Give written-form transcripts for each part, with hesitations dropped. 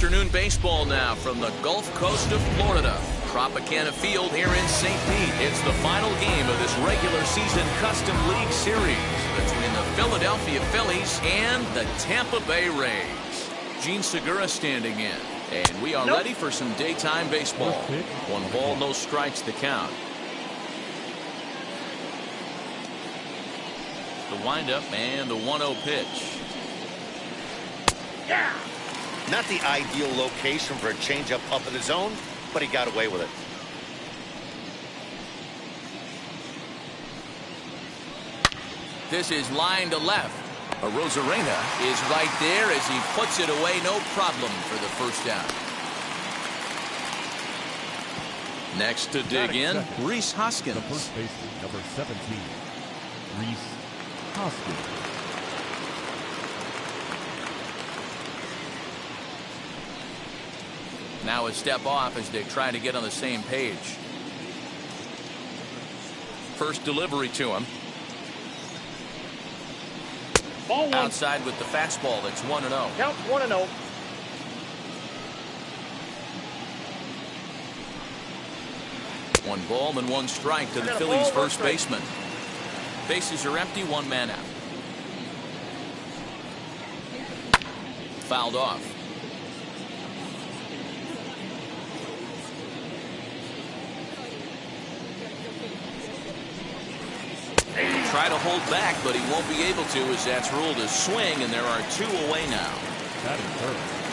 afternoon baseball now from the Gulf Coast of Florida. Tropicana Field here in St. Pete. It's the final game of this regular season Custom League Series between the Philadelphia Phillies and the Tampa Bay Rays. Gene Segura standing in. And we are ready for some daytime baseball. 1 ball, no strikes the count. The windup and the 1-0 pitch. Yeah. Not the ideal location for a changeup up in the zone, but he got away with it. This is line to left. Rosarena is right there as he puts it away, no problem for the first down. Next to dig in, Rhys Hoskins. The first baseman, number 17, Rhys Hoskins. Now a step off as they try to get on the same page. First delivery to him. Ball one. Outside with the fastball. That's 1-0. Count 1-0. One ball and 1 strike to the Phillies' first baseman. Bases are empty, 1 man out. Fouled off. Try to hold back, but he won't be able to as that's ruled a swing, and there are 2 away now.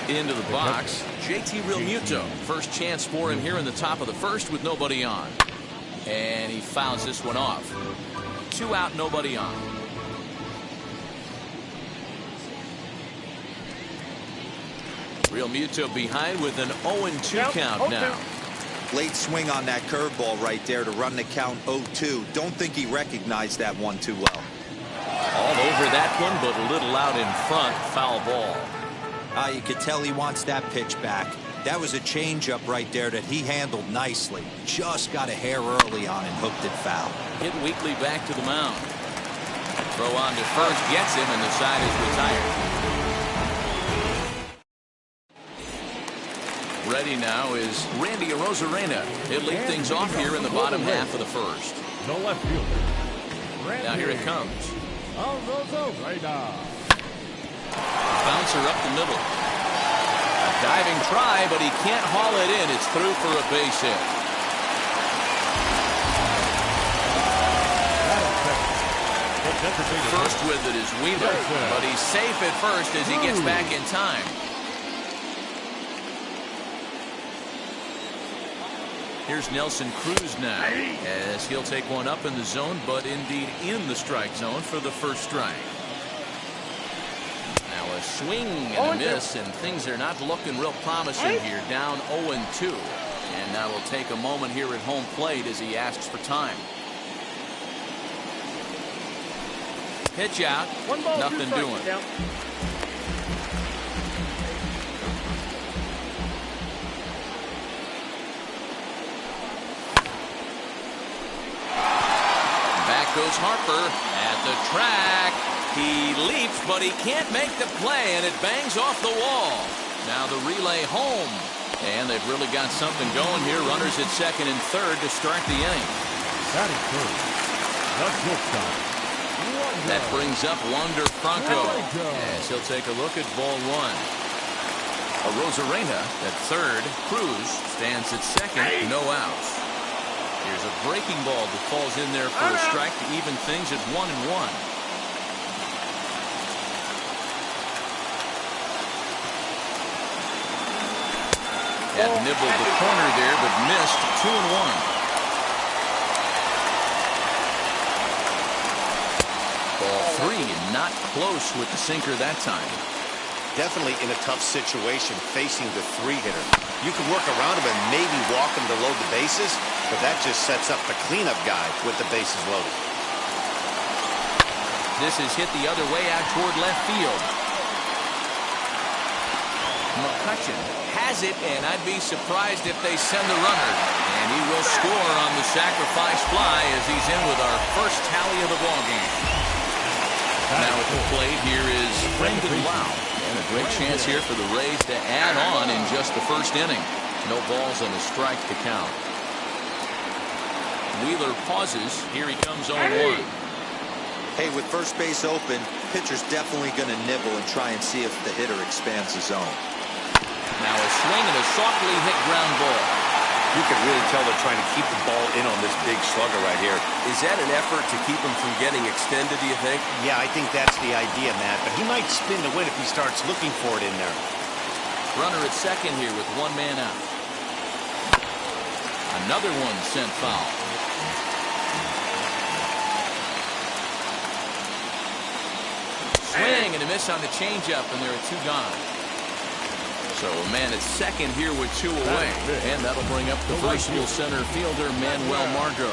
Into the box, JT Realmuto. First chance for him here in the top of the first with nobody on. And he fouls this one off. 2 out, nobody on. Realmuto behind with an 0-2 count now. Late swing on that curveball right there to run the count 0-2. Don't think he recognized that one too well. All over that one, but a little out in front. Foul ball. You could tell he wants that pitch back. That was a changeup right there that he handled nicely. Just got a hair early on and hooked it foul. Hit Weekly back to the mound. Throw on to first, gets him, and the side is retired. Ready now is Randy Rosarena. He'll lead things off here in the bottom half of the first. No left fielder. Now here it comes. Rosarena. Bouncer up the middle. A diving try, but he can't haul it in. It's through for a base hit. First with it is Wheeler, but he's safe at first as he gets back in time. Here's Nelson Cruz now as he'll take one up in the zone, but indeed in the strike zone for the first strike. Now a swing and a miss, and things are not looking real promising here. Down 0-2. And now we'll take a moment here at home plate as he asks for time. Pitch out. Nothing doing. Goes Harper at the track. He leaps, but he can't make the play, and it bangs off the wall. Now the relay home, and they've really got something going here. Runners at second and third to start the inning. That brings up Wander Franco as he'll take a look at ball 1. Rosarena at third. Cruz stands at second. No outs. Here's a breaking ball that falls in there for a strike to even things at 1-1. Had nibbled the corner there, but missed. 2-1. Ball 3, not close with the sinker that time. Definitely in a tough situation facing the 3-hitter. You can work around him and maybe walk him to load the bases, but that just sets up the cleanup guy with the bases loaded. This is hit the other way out toward left field. McCutcheon has it, and I'd be surprised if they send the runner. And he will score on the sacrifice fly as he's in with our first tally of the ballgame. Now at the plate here is Brendan Lau. And And a great chance here for the Rays to add on in just the first inning. No balls and a strike to count. Wheeler pauses. Here he comes 0-1. Hey, with first base open, pitcher's definitely going to nibble and try and see if the hitter expands the zone. Now a swing and a softly hit ground ball. You can really tell they're trying to keep the ball in on this big slugger right here. Is that an effort to keep him from getting extended, do you think? Yeah, I think that's the idea, Matt. But he might spin to win if he starts looking for it in there. Runner at second here with one man out. Another one sent foul. Swing and a miss on the changeup, and there are two gone. So a man at second here with two away. And that'll bring up the versatile center fielder, Manuel Margot.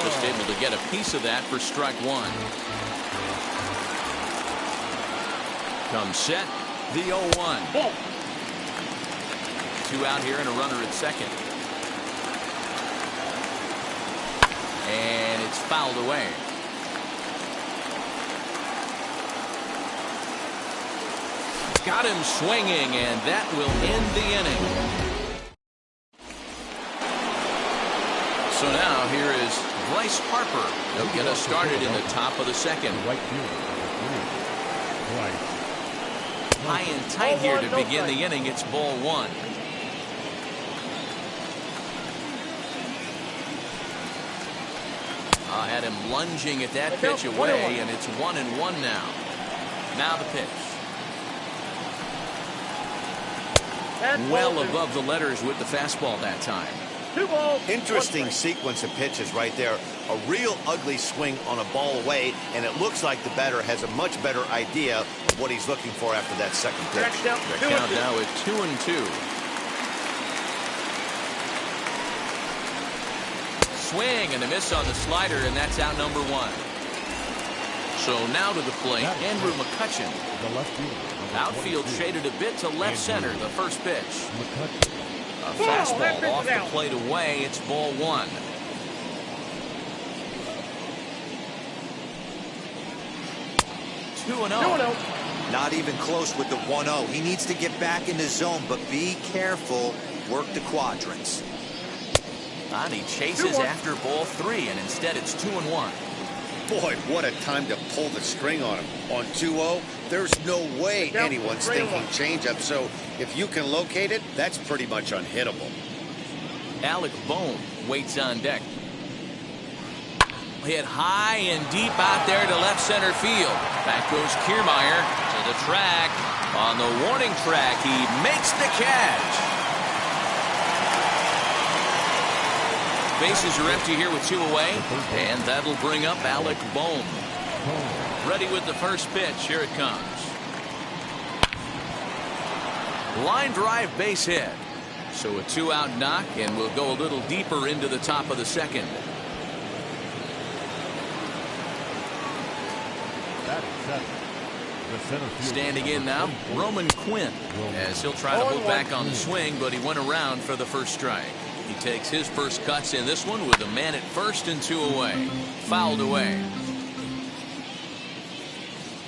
Just able to get a piece of that for strike one. Comes set, the 0-1. Two out here and a runner at second. And it's fouled away. Got him swinging, and that will end the inning. So now here is Bryce Harper. He'll get us started in the top of the second. Right fielder. High and tight here to begin the inning. It's ball one. Had him lunging at that pitch away, and it's 1-1 now. Now the pitch. Well above the letters with the fastball that time. Interesting sequence of pitches right there. A real ugly swing on a ball away, and it looks like the batter has a much better idea of what he's looking for after that second pitch. The count now at 2-2. Swing and a miss on the slider, and that's out number one. So now to the plate, Andrew McCutchen. The left fielder. Outfield shaded a bit to left center, the first pitch. A fastball off the plate away. It's ball one. Two and 0. Not even close with the 1-0. He needs to get back in the zone, but be careful. Work the quadrants. And he chases after ball three, and instead it's 2-1. Boy, what a time to pull the string on him. On 2-0, there's no way anyone's thinking changeup. So if you can locate it, that's pretty much unhittable. Alec Bohm waits on deck. Hit high and deep out there to left center field. Back goes Kiermaier to the track. On the warning track, he makes the catch. Bases are empty here with two away, and that'll bring up Alec Bohm. Ready with the first pitch. Here it comes. Line drive, base hit. So a two-out knock, and we'll go a little deeper into the top of the second. Standing in now, Roman Quinn, as he'll try to look back on the swing, but he went around for the first strike. He takes his first cuts in this one with a man at first and two away. Fouled away.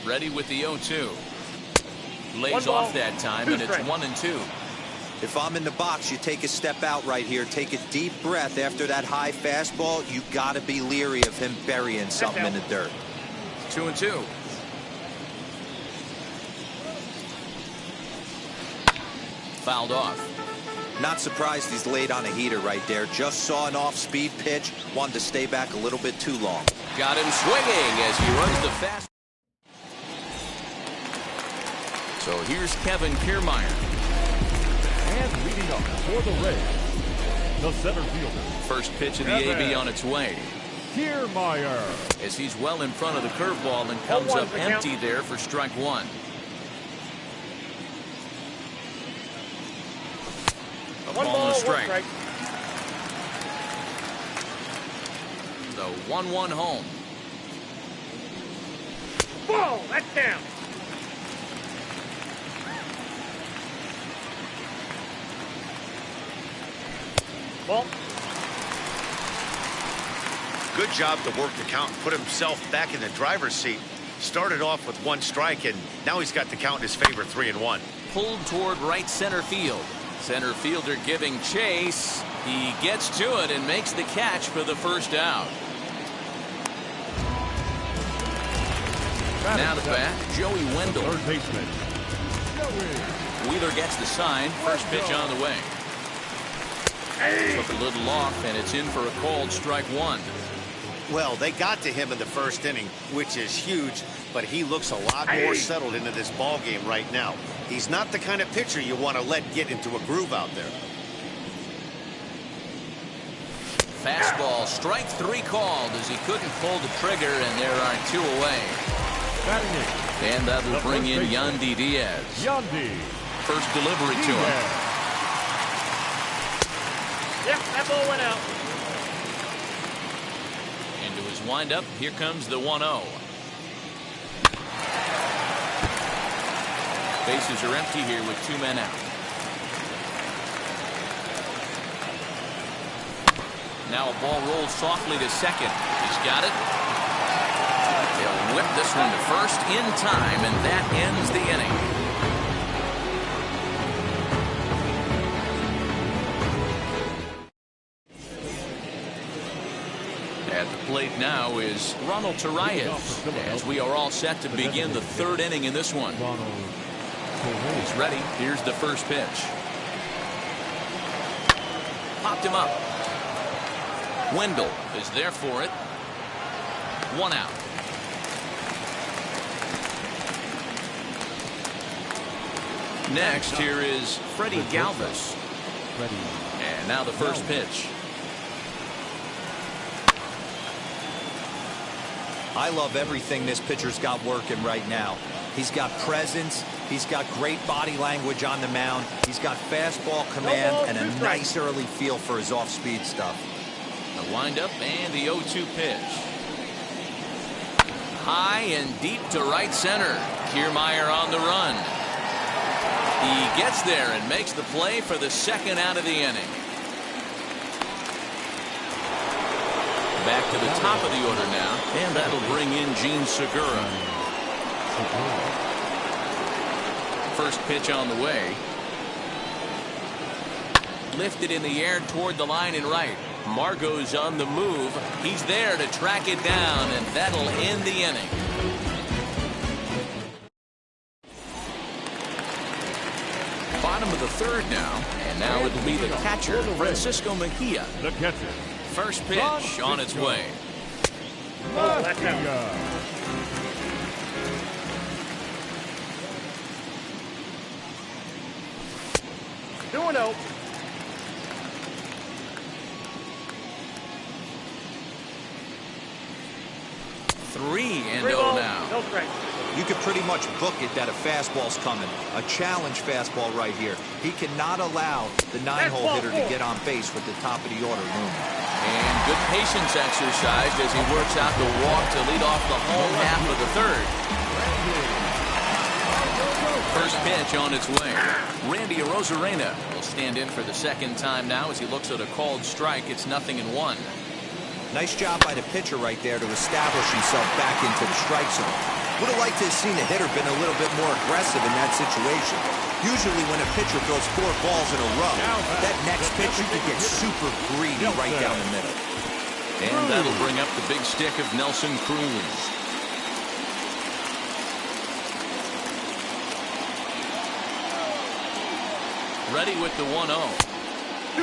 Ready with the 0-2. Lays off that time, and it's 1-2. If I'm in the box, you take a step out right here. Take a deep breath after that high fastball. You got to be leery of him burying something in the dirt. 2-2. Fouled off. Not surprised he's laid on a heater right there. Just saw an off-speed pitch. Wanted to stay back a little bit too long. Got him swinging as he runs the fast. So here's Kevin Kiermaier. And leading up for the Rays, the center fielder. First pitch of the AB on its way. Kiermaier. As he's well in front of the curveball and comes up empty there for strike one. A ball and a strike. The 1-1 home. Ball, that's down. Ball. Good job to work the count and put himself back in the driver's seat. Started off with 1 strike, and now he's got the count in his favor, 3-1. Pulled toward right center field. Center fielder giving chase. He gets to it and makes the catch for the first out. Now to bat, Joey Wendell. Third baseman. Wheeler gets the sign. First pitch on the way. Took a little off, and it's in for a called strike 1. Well, they got to him in the first inning, which is huge, but he looks a lot more settled into this ball game right now. He's not the kind of pitcher you want to let get into a groove out there. Fastball, strike 3 called as he couldn't pull the trigger, and there are 2 away. And that will bring in Yandy Diaz. First delivery to him. Yep, that ball went out. Into his windup, here comes the 1-0. Bases are empty here with 2 men out. Now a ball rolls softly to second. He's got it. They'll whip this one to first in time, and that ends the inning. At the plate now is Ronald Taraez, as we are all set to begin the 3rd inning in this one. He's ready. Here's the first pitch. Popped him up. Wendell is there for it. 1 out. Next, here is Freddie Galvis. And now the first pitch. I love everything this pitcher's got working right now. He's got presence. He's got great body language on the mound. He's got fastball command and a nice early feel for his off-speed stuff. The windup and the 0-2 pitch. High and deep to right center. Kiermaier on the run. He gets there and makes the play for the 2nd out of the inning. Back to the top of the order now, and that'll bring in Gene Segura. First pitch on the way. Lifted in the air toward the line and right. Margot's on the move. He's there to track it down, and that'll end the inning. Bottom of the 3rd now, and now it'll be the catcher, Francisco Mejia. The catcher. First pitch on its way. Oh, that's out. 2-0. 3-0 now. No strike. You could pretty much book it that a fastball's coming. A challenge fastball right here. He cannot allow the 9-hole hitter to get on base with the top of the order looming. And good patience exercised as he works out the walk to lead off the home half of the 3rd. First pitch on its way. Randy Arozarena will stand in for the 2nd time now as he looks at a called strike. It's 0-1. Nice job by the pitcher right there to establish himself back into the strike zone. Would have liked to have seen the hitter been a little bit more aggressive in that situation. Usually when a pitcher throws 4 balls in a row, that next pitcher could get super greedy right down the middle. And that'll bring up the big stick of Nelson Cruz. Ready with the 1-0.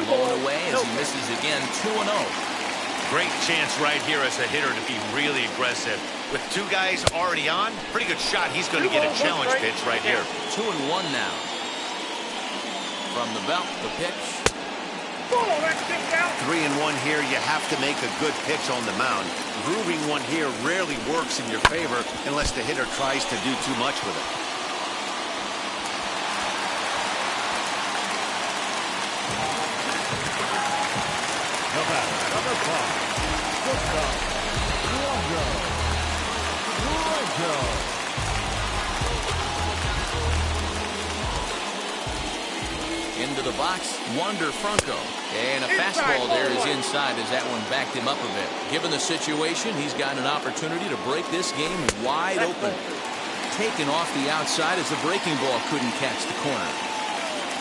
Blown away as he misses again. 2-0. Great chance right here as a hitter to be really aggressive. With 2 guys already on, pretty good shot. He's going to get a challenge pitch right here. 2-1 now. From the belt, the pitch. Oh, that's kicked out. 3-1 here. You have to make a good pitch on the mound. Grooving one here rarely works in your favor unless the hitter tries to do too much with it. Number 5. Into the box, Wander Franco. And a fastball there is inside as that one backed him up a bit. Given the situation, he's got an opportunity to break this game wide open. Taken off the outside as the breaking ball couldn't catch the corner.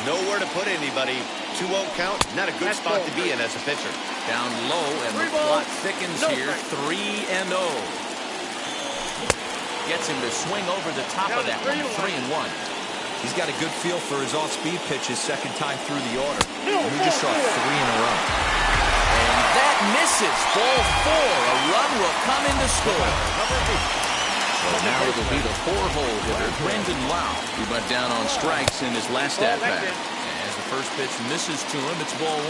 Nowhere to put anybody. 2-0 count, not a good spot to be in as a pitcher. Down low, and the plot thickens here. 3-0. Gets him to swing over the top of that one. 3-1. He's got a good feel for his off-speed pitches second time through the order. And we just saw 3 in a row. And that misses. Ball 4. A run will come in to score. So now it'll be the 4-hole hitter, Brendan Lau. He went down on strikes in his last at-bat. As the first pitch misses to him, it's ball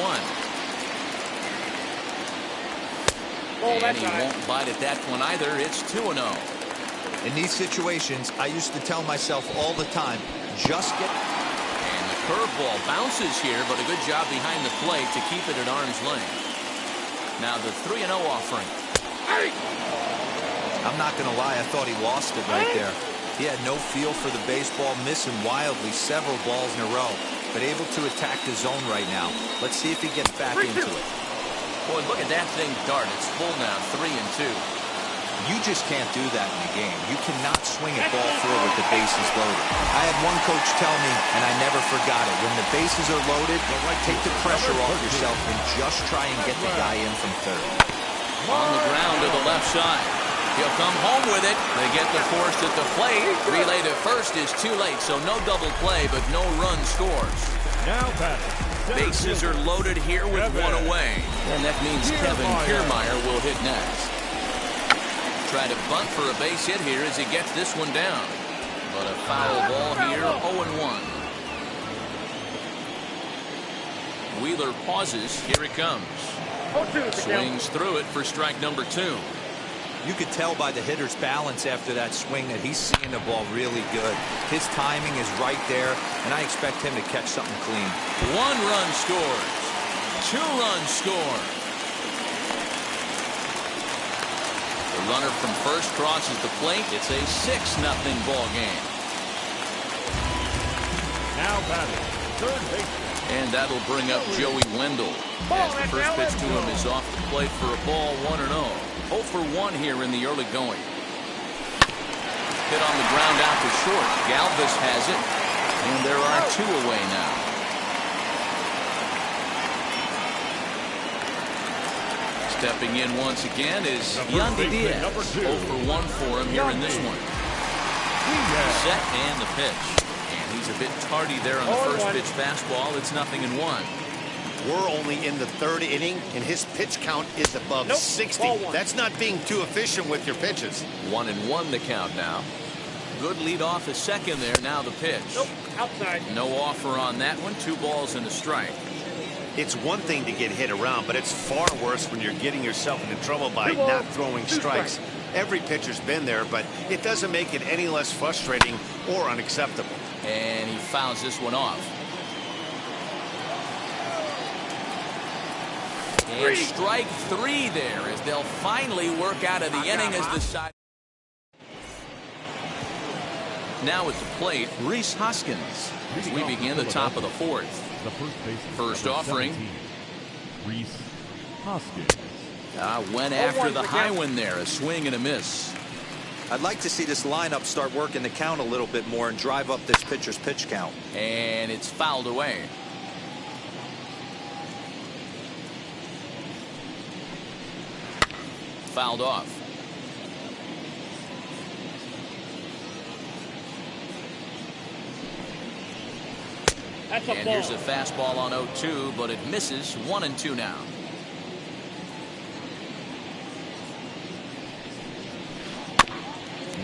1. And he won't bite at that one either. It's 2-0. In these situations, I used to tell myself all the time, just get... And the curveball bounces here, but a good job behind the plate to keep it at arm's length. Now the 3-0 offering. I'm not going to lie, I thought he lost it right there. He had no feel for the baseball, missing wildly several balls in a row, but able to attack the zone right now. Let's see if he gets back into it. Boy, look at that thing dart. It's full now, 3-2. You just can't do that in the game. You cannot swing a ball 4 with the bases loaded. I had one coach tell me, and I never forgot it, when the bases are loaded, take the pressure off yourself and just try and get the guy in from third. On the ground to the left side. He'll come home with it. They get the force at the plate. Relay to first is too late, so no double play, but no run scores. Now batting. Bases are loaded here with one away. And that means Kevin Kiermaier will hit next. Try to bunt for a base hit here as he gets this one down. But a foul ball here, 0-1. Wheeler pauses. Here it comes. Swings through it for strike number 2. You could tell by the hitter's balance after that swing that he's seeing the ball really good. His timing is right there, and I expect him to catch something clean. 1 run scores. 2 runs score. The runner from first crosses the plate. It's a 6-0 ball game. Now batting. Third baseman. And that'll bring up Joey Wendell. As the first pitch to him is off the plate for a ball, 1-0. 0 for 1 here in the early going. Hit on the ground out to short. Galvis has it. And there are 2 away now. Stepping in once again is Yandy Diaz. 0 for 1 for him here in this one. Set and the pitch. And he's a bit tardy there on the first pitch fastball. It's 0-1. We're only in the 3rd inning, and his pitch count is above 60. That's not being too efficient with your pitches. 1-1 the count now. Good lead off a second there. Now the pitch. Outside. No offer on that one. 2 balls and a strike. It's one thing to get hit around, but it's far worse when you're getting yourself into trouble by not throwing strikes. Every pitcher's been there, but it doesn't make it any less frustrating or unacceptable. And he fouls this one off. And strike 3 there as they'll finally work out of the inning as the side. Now at the plate, Rhys Hoskins. As we begin the top of the 4th. The First offering. Rhys Hoskins. Went after the high one there. A swing and a miss. I'd like to see this lineup start working the count a little bit more and drive up this pitcher's pitch count. And it's fouled away. Fouled off. That's a And ball. here's a fastball on 0-2, but it misses. 1-2 now.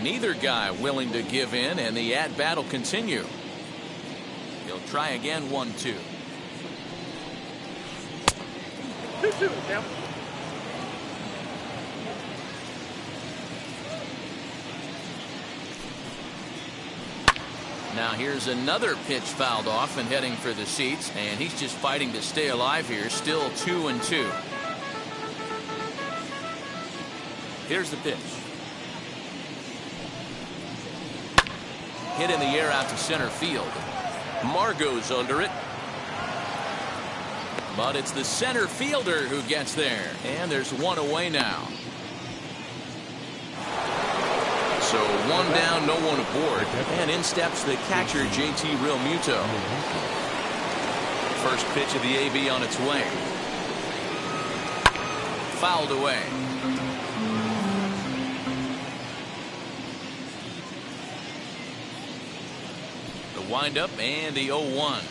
Neither guy willing to give in, and the at-bat will continue. He'll try again, 1-2. 2-2 now. Now here's another pitch fouled off and heading for the seats, and he's just fighting to stay alive here. Still 2-2. Here's the pitch. Hit in the air out to center field. Margot's under it. But it's the center fielder who gets there. And there's one away now. So one down, no one aboard. And in steps the catcher, JT Realmuto. First pitch of the AB on its way. Fouled away. The windup and the 0-1.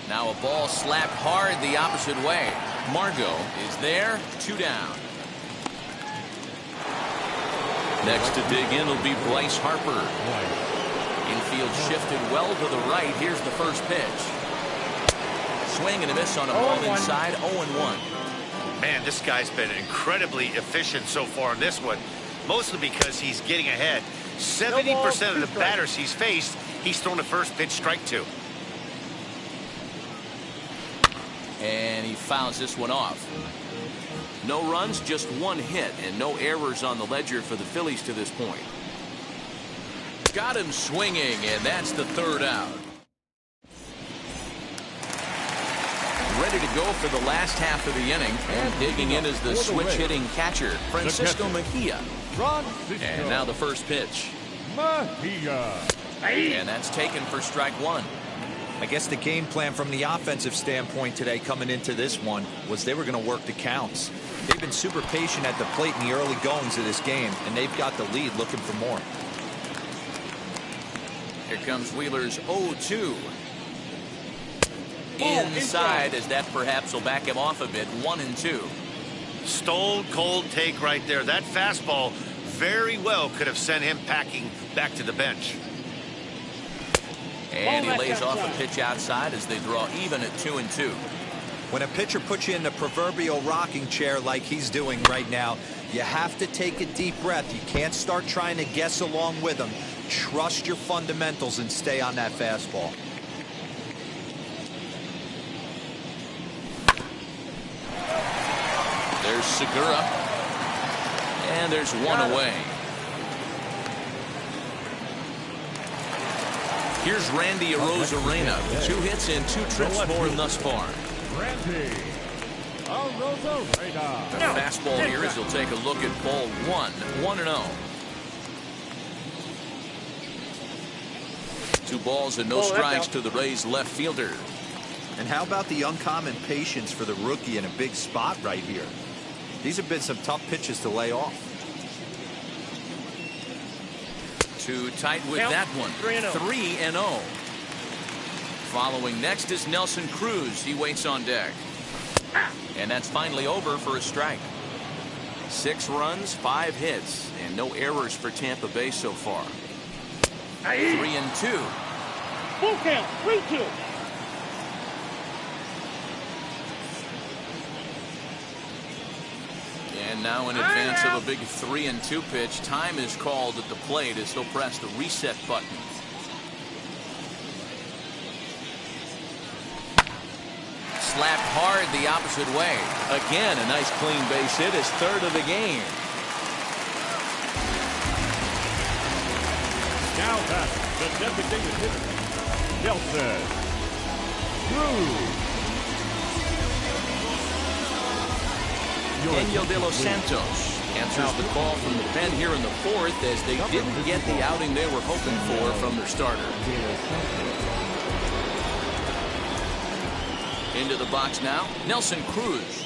Now a ball slapped hard the opposite way. Margot is there, 2 down. Next to dig in will be Bryce Harper. Infield shifted well to the right. Here's the first pitch. Swing and a miss on a ball inside, 0-1. Man, this guy's been incredibly efficient so far in this one, mostly because he's getting ahead. 70% of the batters he's faced, he's thrown a first pitch strike to. And he fouls this one off. No runs, just 1 hit, and no errors on the ledger for the Phillies to this point. Got him swinging, and that's the 3rd out. Ready to go for the last half of the inning, and digging in is the switch-hitting catcher, Francisco Mejia. And now the first pitch. And that's taken for strike 1. I guess the game plan from the offensive standpoint today coming into this one was they were going to work the counts. They've been super patient at the plate in the early goings of this game, and they've got the lead looking for more. Here comes Wheeler's 0-2. Inside, as that perhaps will back him off a bit. 1-2. Stone cold take right there. That fastball very well could have sent him packing back to the bench. And he lays off a pitch outside as they draw even at 2-2. When a pitcher puts you in the proverbial rocking chair like he's doing right now, you have to take a deep breath. You can't start trying to guess along with him. Trust your fundamentals and stay on that fastball. There's Segura. And there's one away. Here's Randy Arozarena. 2 hits and 2 trips for him thus far. Randy Arozarena. The fastball here as he'll take a look at ball 1. 1-0. 2 balls and no strikes to the Rays left fielder. And how about the uncommon patience for the rookie in a big spot right here? These have been some tough pitches to lay off. Too tight with that one. 3-0. Following next is Nelson Cruz. He waits on deck. And that's finally over for a strike. 6 runs, 5 hits, and no errors for Tampa Bay so far. 3-2. Full count. 3-2. And now in advance of a big 3-2 pitch, time is called at the plate as he'll press the reset button. Slapped hard the opposite way. Again, a nice clean base hit, his 3rd of the game. Now that's the designated hitter, Nelson Cruz. Daniel De Los Santos answers the call from the pen here in the 4th as they didn't get the outing they were hoping for from their starter. Into the box now, Nelson Cruz.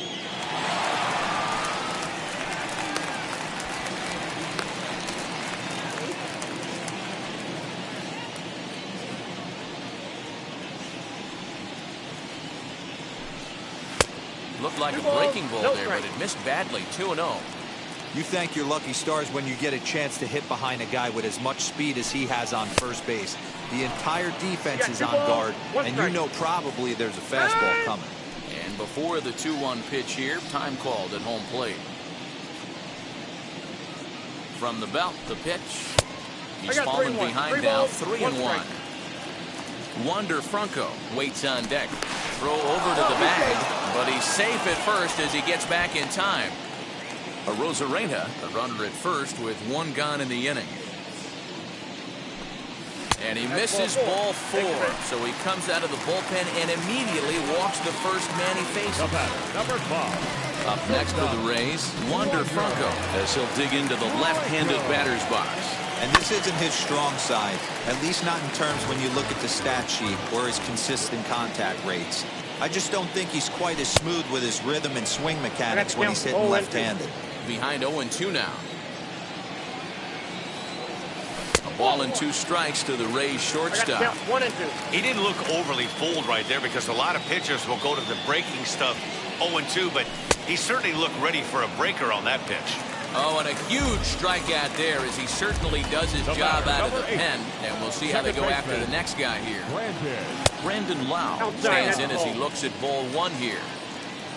Looked like a breaking ball there, but it missed badly. 2-0. You thank your lucky stars when you get a chance to hit behind a guy with as much speed as he has on first base. The entire defense is on guard, and you know probably there's a fastball coming. And before the 2-1 pitch here, time called at home plate. From the belt, the pitch. He's fallen behind now, 3-1. Wander Franco waits on deck. Throw over to the bag, but he's safe at first as he gets back in time. Arozarena, the runner at first with 1 gone in the inning. And he misses ball 4. So he comes out of the bullpen and immediately walks the first man he faces. The batter, number 5. Up next for the Rays, Wander Franco, as he'll dig into the left-handed batter's box. And this isn't his strong side, at least not in terms when you look at the stat sheet or his consistent contact rates. I just don't think he's quite as smooth with his rhythm and swing mechanics when he's hitting left-handed. Behind 0-2 now. A ball and 2 strikes to the Rays shortstop. 1-2. He didn't look overly fooled right there because a lot of pitchers will go to the breaking stuff 0-2, but he certainly looked ready for a breaker on that pitch. Oh, and a huge strikeout there as he certainly does his job out of the pen. And we'll see how they go after the next guy here. Brandon Lau stands in as he looks at ball 1 here.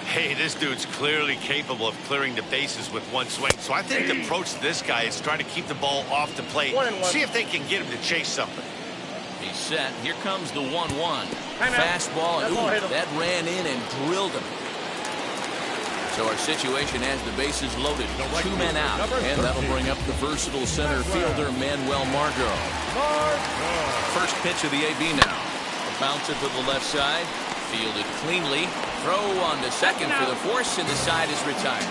Hey, this dude's clearly capable of clearing the bases with one swing. So I think the approach to this guy is trying to keep the ball off the plate. See if they can get him to chase something. He's set. Here comes the 1-1. Fastball, and ooh, that ran in and drilled him. So our situation has the bases loaded. 2 men out. And that'll bring up the versatile center fielder, Manuel Margot. First pitch of the AB now. A bouncer to the left side. Fielded cleanly. Throw on to second for the force, and the side is retired.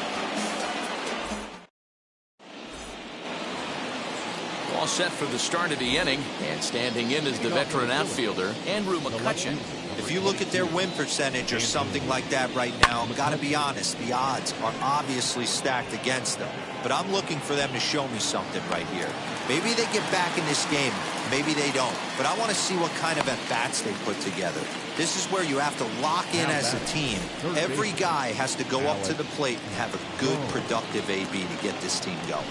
All set for the start of the inning. And standing in is the veteran outfielder, Andrew McCutchen. If you look at their win percentage or something like that right now, I've got to be honest, the odds are obviously stacked against them. But I'm looking for them to show me something right here. Maybe they get back in this game. Maybe they don't. But I want to see what kind of at-bats they put together. This is where you have to lock in as a team. Every guy has to go up to the plate and have a good, productive AB to get this team going.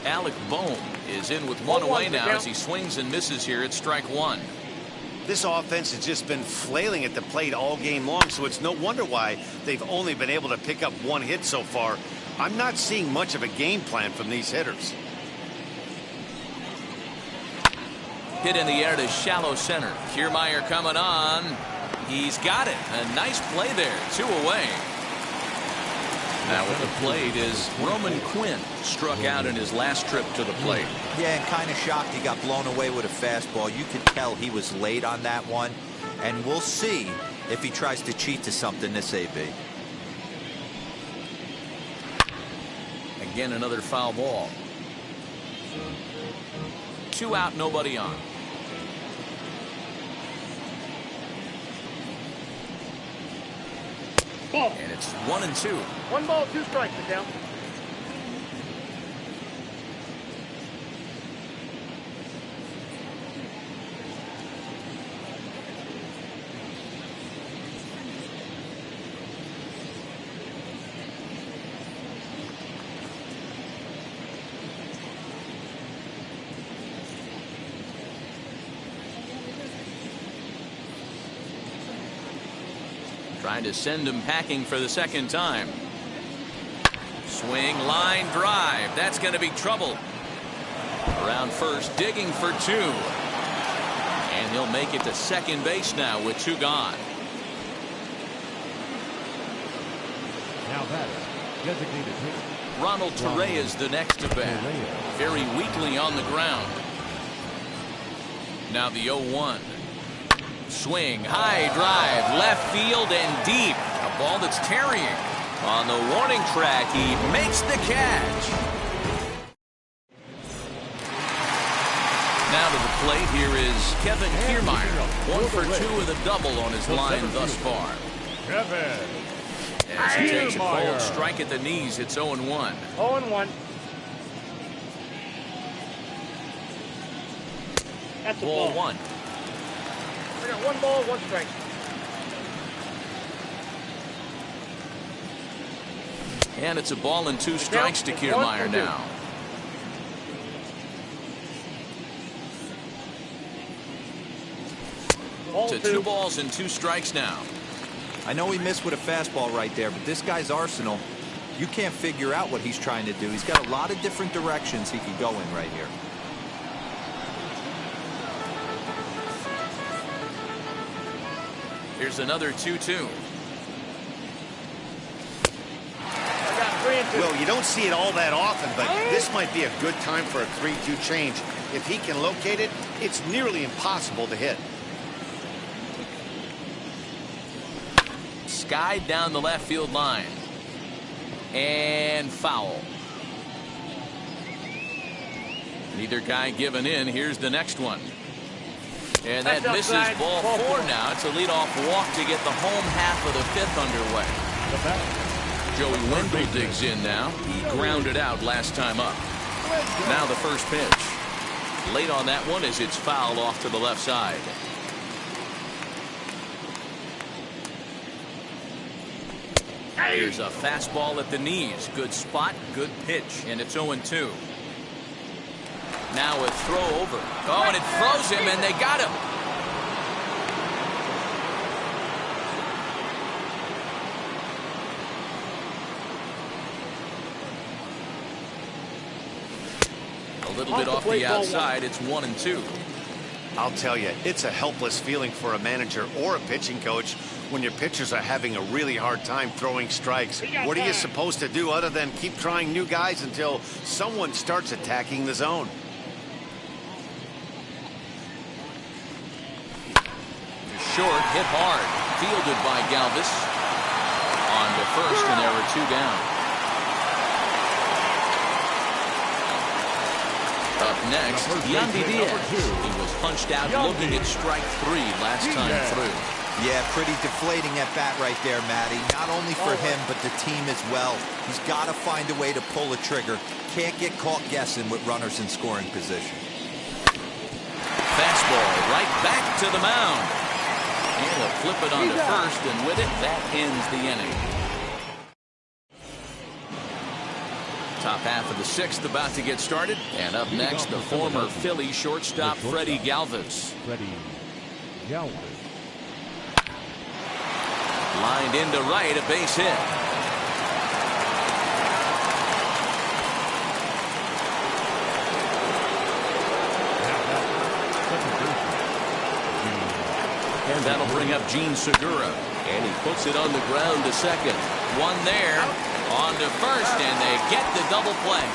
Alec Bohm is in with 1 away now as he swings and misses here at strike 1. This offense has just been flailing at the plate all game long, so it's no wonder why they've only been able to pick up 1 hit so far. I'm not seeing much of a game plan from these hitters. Hit in the air to shallow center. Kiermaier coming on. He's got it. A nice play there. 2 away. Now at the plate is Roman Quinn. Struck out in his last trip to the plate. Yeah, and kind of shocked he got blown away with a fastball. You could tell he was late on that one. And we'll see if he tries to cheat to something this AB. Again, another foul ball. 2 out, nobody on. Ball. And it's 1-2. 1 ball, 2 strikes. Sit down. Trying to send him packing for the second time. Swing, line drive. That's going to be trouble. Around first, digging for 2. And he'll make it to second base now with 2 gone. Now that designated hitter. Ronald Torre is the next to bat. Very weakly on the ground. Now the 0-1. Swing, high drive, left field and deep. A ball that's tarrying. On the warning track, he makes the catch. Now to the plate, here is Kevin Kiermaier. 1 for 2 with a double on his line thus far. Kevin. As he takes a cold strike at the knees, it's 0-1. 0-1. That's a Ball ball. 1. I got 1 ball, 1 strike. And it's a ball and 2 strikes to Kiermaier now. To 2 balls and 2 strikes now. I know he missed with a fastball right there, but this guy's arsenal, you can't figure out what he's trying to do. He's got a lot of different directions he could go in right here. Here's another 2-2. I got 3 and 2. Well, you don't see it all that often, but this might be a good time for a 3-2 change. If he can locate it, it's nearly impossible to hit. Skied down the left field line. And foul. Neither guy giving in. Here's the next one. And that That's misses outside. ball Ball 4 4. now. It's a leadoff walk to get the home half of the 5th underway. The bat, Joey Wendell digs in now. He grounded out last time up. Now the first pitch. Late on that one as it's fouled off to the left side. Here's a fastball at the knees. Good spot, good pitch, and it's 0-2. Now a throw over. Oh, and it throws him, and they got him. A little bit off the outside. It's 1-2. I'll tell you, it's a helpless feeling for a manager or a pitching coach when your pitchers are having a really hard time throwing strikes. What are you supposed to do other than keep trying new guys until someone starts attacking the zone? Short, hit hard. Fielded by Galvis. On to first, and there were 2 down. Up next, Yandy Diaz. He was punched out looking at strike 3 last time through. Yeah, pretty deflating at bat right there, Matty. Not only for him, but the team as well. He's got to find a way to pull a trigger. Can't get caught guessing with runners in scoring position. Fastball right back to the mound. And he'll flip it on to first, and with it, that ends the inning. Top half of the 6th about to get started. And up next, the former Philly shortstop, Freddie Galvis. Freddie Galvis. Lined into right, a base hit. And that'll bring up Gene Segura. And he puts it on the ground to second. One there. On to first, and they get the double play.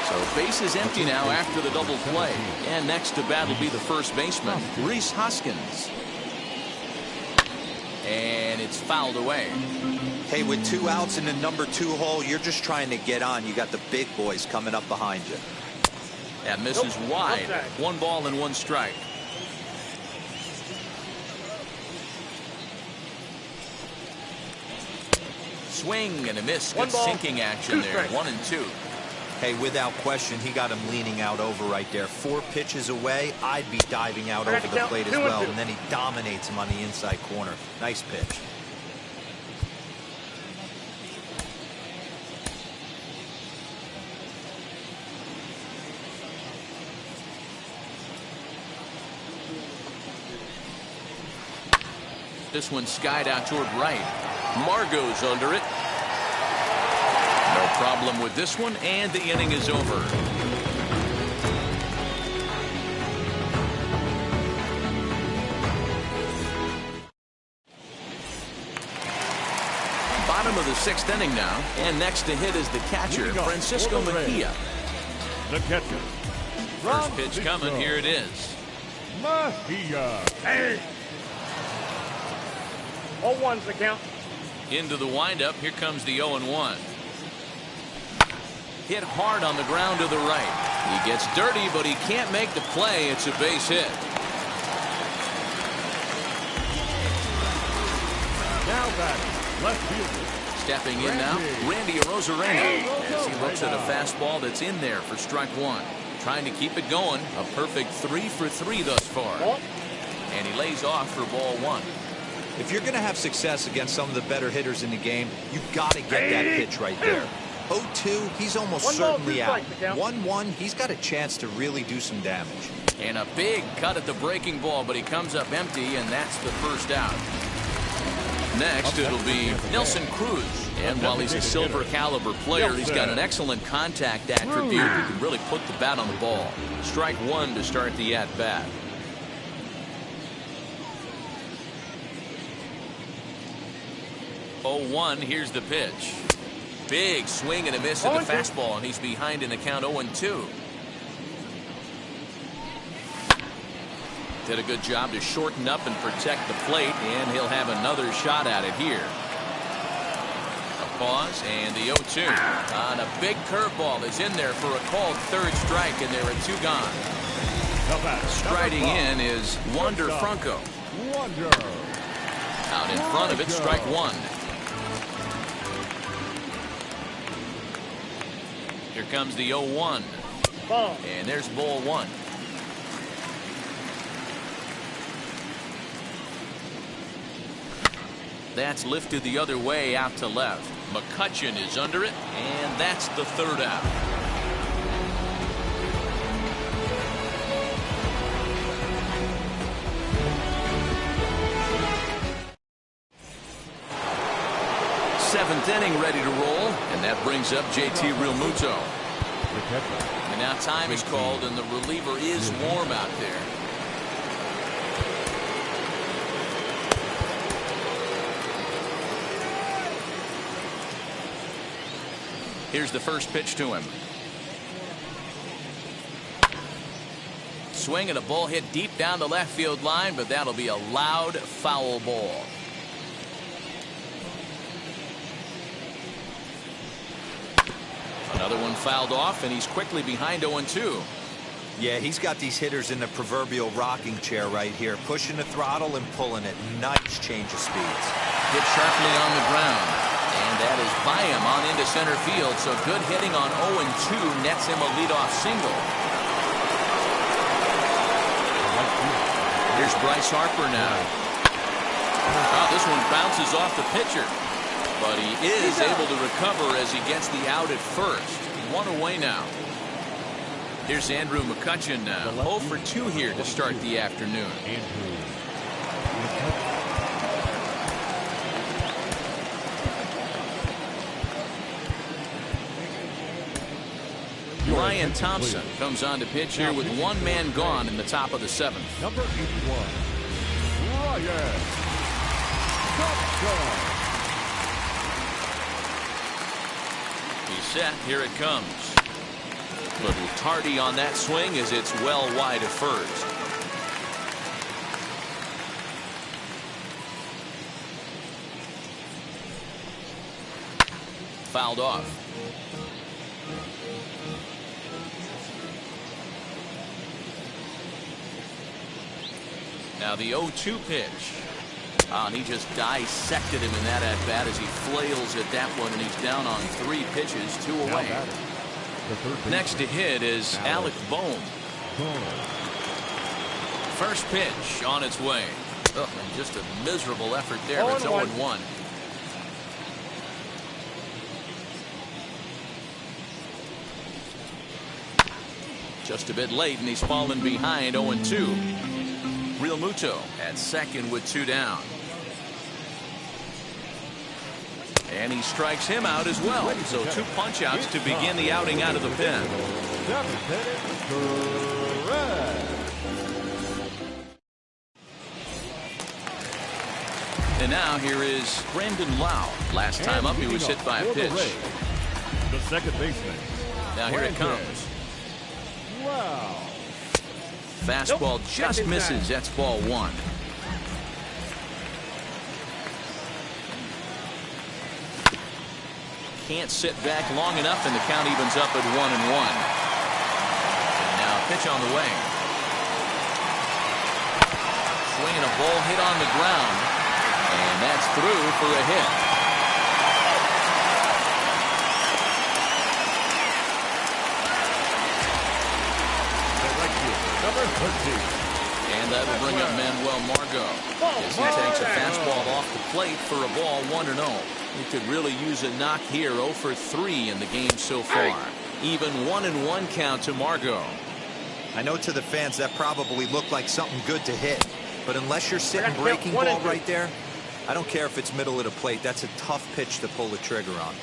So base is empty now after the double play. And next to bat will be the first baseman, Rhys Hoskins. And it's fouled away. Hey, with 2 outs in the number 2 hole, you're just trying to get on. You got the big boys coming up behind you. That misses wide. 1 ball and 1 strike. Swing and a miss. Good sinking action there. 1-2. Hey, without question, he got him leaning out over right there. 4 pitches away, I'd be diving out over the plate as well. And then he dominates him on the inside corner. Nice pitch. This one skied out toward right. Margot's under it. No problem with this one, and the inning is over. Bottom of the 6th inning now, and next to hit is the catcher, Francisco Mejia. The catcher. First pitch coming, here it is. Mejia. Hey. 0-1's the count. Into the windup, here comes the 0-1. Hit hard on the ground to the right. He gets dirty, but he can't make the play. It's a base hit. Now batting, left fielder. Stepping in now, Randy Arozarena, as he looks at a fastball that's in there for strike 1. Trying to keep it going. A perfect 3 for 3 thus far. And he lays off for ball 1. If you're going to have success against some of the better hitters in the game, you've got to get that pitch right there. 0-2, he's almost certainly out. 1-1, he's got a chance to really do some damage. And a big cut at the breaking ball, but he comes up empty, and that's the first out. Next, it'll be Nelson Cruz. And while he's a silver caliber player, he's got an excellent contact attribute. He can really put the bat on the ball. Strike 1 to start the at-bat. 0-1. Here's the pitch. Big swing and a miss at the fastball, and he's behind in the count 0-2. Did a good job to shorten up and protect the plate, and he'll have another shot at it here. A pause, and the 0-2. On a big curveball is in there for a called third strike, and there are 2 gone. Striding in is Wander Franco. Out in front of it, strike 1. Here comes the 0-1. And there's ball 1. That's lifted the other way out to left. McCutchen is under it, and that's the 3rd out. Seventh inning ready to roll, and that brings up JT Realmuto. And now time is called, and the reliever is warm out there. Here's the first pitch to him. Swing and a ball hit deep down the left field line, but that'll be a loud foul ball. Another one fouled off, and he's quickly behind 0-2. Yeah, he's got these hitters in the proverbial rocking chair right here, pushing the throttle and pulling it. Nice change of speeds. Hit sharply on the ground, and that is by him on into center field. So good hitting on 0-2 nets him a leadoff single. Here's Bryce Harper now. Oh, this one bounces off the pitcher. But he is able to recover as he gets the out at first. 1 away now. Here's Andrew McCutchen now. 0 for 2 here to start the afternoon. Ryan Thompson comes on to pitch here with 1 man gone in the top of the 7th. Number 81, Ryan Thompson. Set. Here it comes. A little tardy on that swing as it's well wide of first. Fouled off. Now the 0-2 pitch. He just dissected him in that at-bat as he flails at that one, and he's down on 3 pitches, 2 away. Next to hit is Alec Bohm. First pitch on its way. Oh, and just a miserable effort there. It's 0-1. Just a bit late, and he's fallen behind 0-2. Realmuto at second with 2 down. And he strikes him out as well. So 2 punch-outs to begin the outing out of the pen. And now here is Brandon Lau. Last time up he was hit by a pitch. The second baseman. Now here it comes. Fastball just misses. That's ball 1. Can't sit back long enough, and the count evens up at 1-1. And now pitch on the way. Swinging a ball hit on the ground, and that's through for a hit. Number 13. And that will bring up Manuel Margot as he takes a fastball off the plate for a ball 1-0. He could really use a knock here. 0 for 3 in the game so far. Even 1-1 count to Margot. I know to the fans that probably looked like something good to hit, but unless you're sitting breaking ball right there, I don't care if it's middle of the plate. That's a tough pitch to pull the trigger on.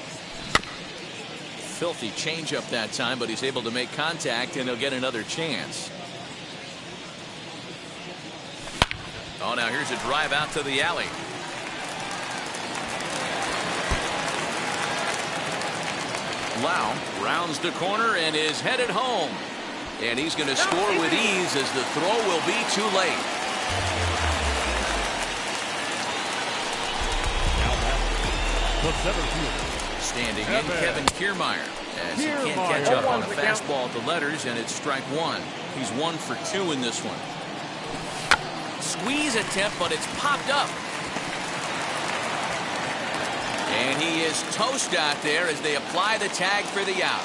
Filthy changeup that time, but he's able to make contact, and he'll get another chance. Oh, now here's a drive out to the alley. Lau rounds the corner and is headed home. And he's going to score with ease as the throw will be too late. Now back, the center fielder. Standing in, Kevin Kiermaier, as he can't catch up on a fastball at the letters, and it's strike one. He's 1 for 2 in this one. Squeeze attempt, but it's popped up. And he is toast out there as they apply the tag for the out.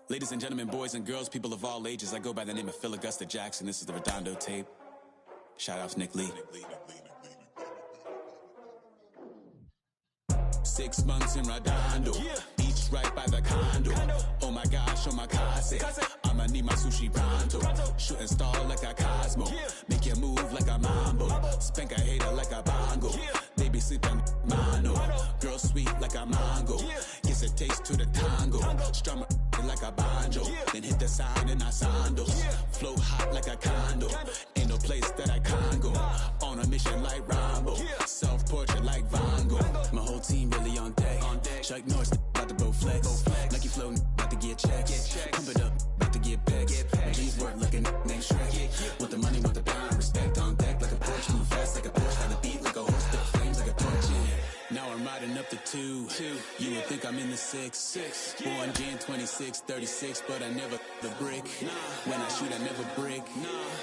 Ladies and gentlemen, boys and girls, people of all ages, I go by the name of Phil Augusta Jackson. This is the Redondo tape. Shout out to Nick Lee. 6 months in Redondo, beach right by the condo. Oh my gosh, oh my casa, I'ma need my sushi pronto. Shooting star like a Cosmo, make you move like a mambo. Spank a hater like a bongo. They be sleeping mano. Girl sweet like a mango. Gives a taste to the tango. Strum like a banjo. Then hit the sign in our sandals. Flow hot like a condo. Ain't no place that I can't go. On a mission like Rambo. Self-portrait like Van Gogh. My whole team really on deck. Chuck Norris about to bow flex. Lucky flow about to get checks. Pump it up, about to get bags. G's work like a named Shrek. Want the money, want the pound. Respect on deck like a Porsche. Move fast like a Porsche. Got a beat like a horse. Spit flames like a torch. Now I'm riding up the 2. You would think I'm in the 6. Born Jan 26, 36, but I never the brick. When I shoot, I never break.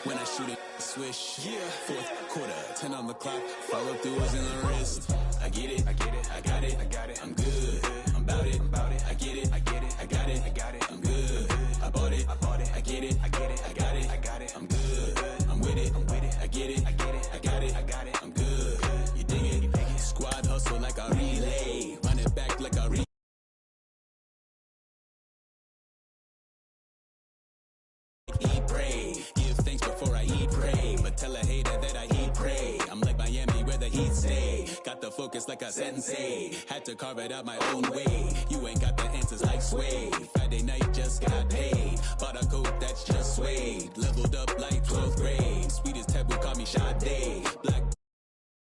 When I shoot, I swish. 4th quarter, 10 on the clock. Follow through is in the wrist. I get it, I got it, I'm good, I'm about it, I get it, I got it, I'm good, I bought it, I get it, I got it, I'm good, I'm with it, I get it, I got it, I'm good, you dig it, squad hustle like a relay, run it back like a relay. Eat, pray, give thanks before I eat, pray, but tell a hater that I eat, pray. I'm like Miami where the heat stay. Got the focus like a sensei. Had to carve it out my own way. You ain't got the answers like Sway. Friday night just got paid. Bought a coat that's just suede. Leveled up like 12th grade. Sweetest taboo call me Sade.